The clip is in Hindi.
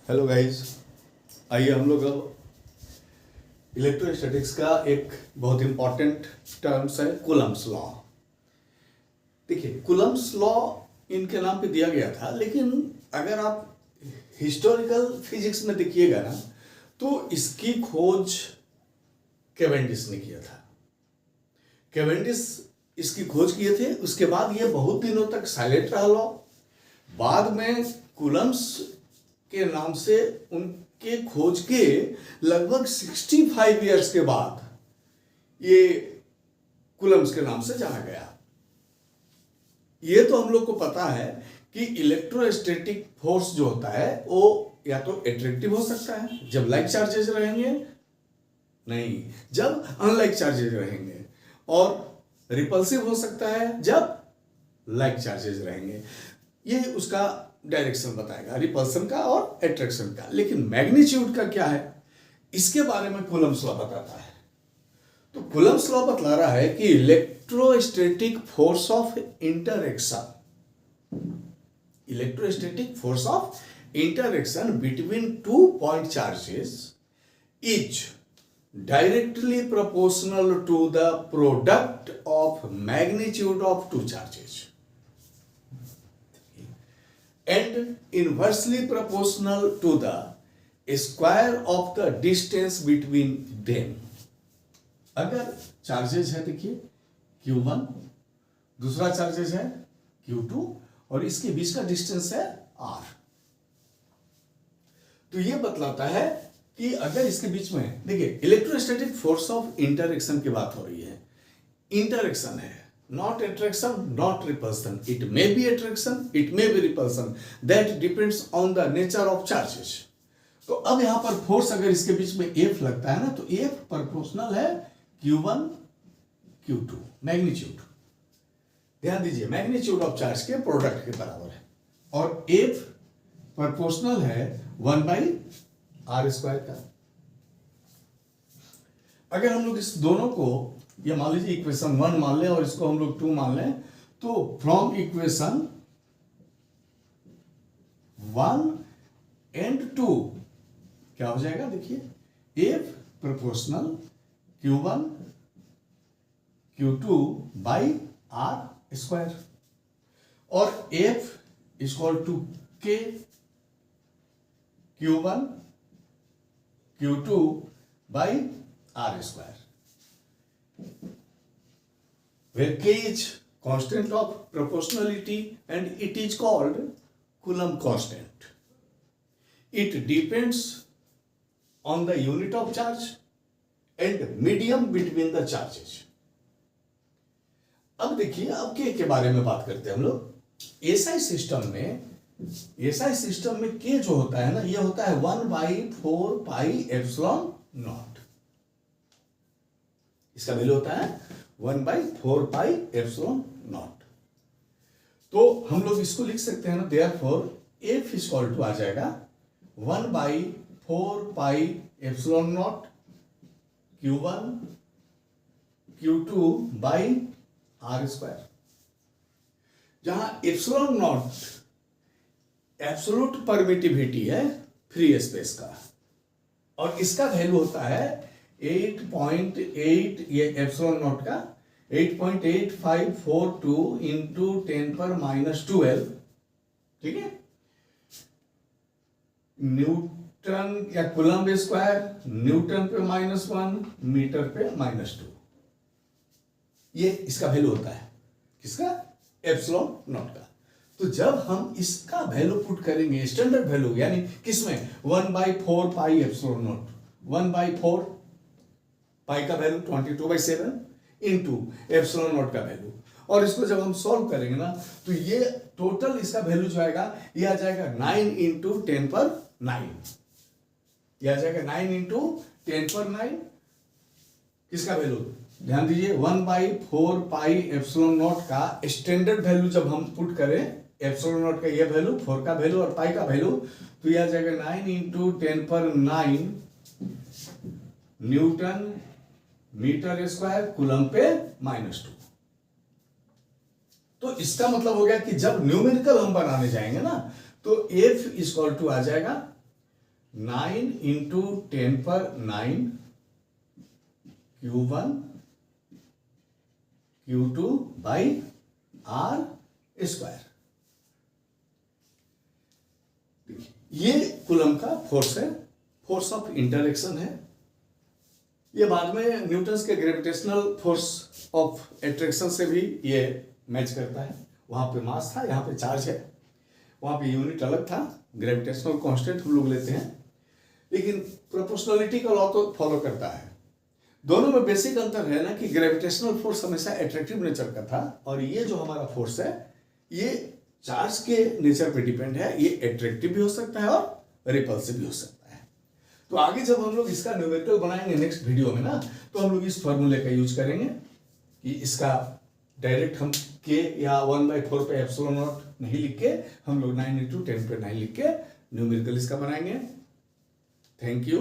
हेलो गाइस, आइए हम लोग अब इलेक्ट्रोस्टैटिक्स का एक बहुत इंपॉर्टेंट टर्म्स है कूलम्ब्स लॉ। देखिए, कूलम्ब्स लॉ इनके नाम पे दिया गया था, लेकिन अगर आप हिस्टोरिकल फिजिक्स में देखिएगा ना तो इसकी खोज कैवेंडिश ने किया था। कैवेंडिश इसकी खोज किए थे, उसके बाद ये बहुत दिनों तक साइलेंट रहा लॉ। बाद में कूलम्ब्स के नाम से उनके खोज के लगभग 65 इयर्स के बाद ये कूलम्ब्स के नाम से जाना गया। ये तो हम लोग को पता है कि इलेक्ट्रोस्टैटिक फोर्स जो होता है वो या तो एट्रैक्टिव हो सकता है जब लाइक चार्जेस रहेंगे, नहीं जब अनलाइक चार्जेस रहेंगे, और रिपल्सिव हो सकता है जब लाइक चार्जेस रहेंगे। ये उसका डायरेक्शन बताएगा, रिपल्सन का और एट्रैक्शन का। लेकिन मैग्नीट्यूड का क्या है, इसके बारे में कूलम्ब्स लॉ बताता है। तो कूलम्ब्स लॉ बतला रहा है कि electrostatic force of interaction between 2 point charges is directly proportional to the product of magnitude of 2 charges and inversely proportional to the square of the distance between them। अगर चार्जेस है, देखिए Q1, दूसरा चार्जेस है Q2 और इसके बीच का डिस्टेंस है R, तो ये बतलाता है कि अगर इसके बीच में, देखिए इलेक्ट्रोस्टैटिक फोर्स ऑफ इंटरएक्शन की बात हो रही है। इंटरएक्शन है, not attraction, not repulsion. It may be attraction, it may be repulsion. That depends on the nature of charges. तो अब यहां पर फोर्स अगर इसके बीच में F लगता है ना, तो F प्रोपोर्शनल है Q1 Q2 मैग्नीट्यूड। ध्यान दीजिए, मैग्नीट्यूड ऑफ चार्ज के प्रोडक्ट के बराबर है, और F प्रोपोर्शनल है 1/r² का। अगर हम लोग इस दोनों को, ये मान लीजिए इक्वेशन 1 मान लें और इसको हम लोग 2 मान लें, तो फ्रॉम इक्वेशन 1 एंड 2 क्या हो जाएगा, देखिए F proportional Q1 Q2 r², और F equal to K Q1 Q2 r², where K is constant of proportionality and it is called Coulomb constant. It depends on the unit of charge and medium between the charges. अब देखिए, अब के बारे में बात करते हैं हम लोग। एसआई सिस्टम में K जो होता है ना, ये होता है 1/4πε0। इसका वैल्यू होता है 1/4πε0। तो हम लोग इसको लिख सकते हैं ना, देयरफॉर F इक्वल टू आ जाएगा 1/4πε0 Q1 Q2 r², जहां ε0 एब्सोल्यूट परमिटिविटी है फ्री स्पेस का, और इसका वैल्यू होता है 8.8, ये ε0 का 8.8542 इंटू 10⁻²², ठीक है, न्यूटन या कूलम्ब स्क्वायर, न्यूटन पे -1, मीटर पे -2। ये इसका वैल्यू होता है, किसका, ε0 का। तो जब हम इसका वैल्यू पुट करेंगे, स्टैंडर्ड वैल्यू यानी किसमें, 1/4πε0, 1/4 पाई का वैल्यू 22/7 इंटू ε0 का वैल्यू, और इसको जब हम सॉल्व करेंगे ना, तो ये टोटल इसका वैल्यू जो आएगा, ये आ जाएगा 9 इंटू 10⁹, ये आ जाएगा 9 इंटू 10⁹। किसका वैल्यू, ध्यान दीजिए, 1/4πε0 का स्टैंडर्ड वैल्यू जब हम पुट करें, ε0 का ये वैल्यू, 4 का वैल्यू और पाई का वैल्यू, तो ये आ जाएगा 9 into 10⁹ newton metre square coulomb पे -2। तो इसका मतलब हो गया कि जब न्यूमेरिकल हम बनाने जाएंगे ना, तो F इक्वल टू आ जाएगा 9 into 10⁹ Q1 Q2 by R square. ये कूलम का फोर्स है, फोर्स ऑफ इंटरेक्शन है। ये बाद में न्यूटन्स के ग्रेविटेशनल फोर्स ऑफ एट्रैक्शन से भी ये मैच करता है। वहां पे मास था, यहाँ पे चार्ज है, वहां पे यूनिट अलग था, ग्रेविटेशनल कांस्टेंट हम लोग लेते हैं, लेकिन प्रोपोर्शनलिटी का लॉ तो फॉलो करता है। दोनों में बेसिक अंतर है ना कि ग्रेविटेशनल फोर्स हमेशा एट्रैक्टिव नेचर का था, और ये जो हमारा फोर्स है ये चार्ज के नेचर पे डिपेंड है। ये एट्रैक्टिव भी हो सकता है और रिपल्सिव भी हो सकता है। तो आगे जब हम लोग इसका न्यूमेरिकल बनाएंगे नेक्स्ट वीडियो में ना, तो हम लोग इस फॉर्मूले का यूज करेंगे कि इसका डायरेक्ट हम k या 1/4 पे एप्सिलॉन नॉट नहीं लिख के हम लोग 9 इंटू 10⁹ लिख के न्यूमेरिकल इसका बनाएंगे। Thank you.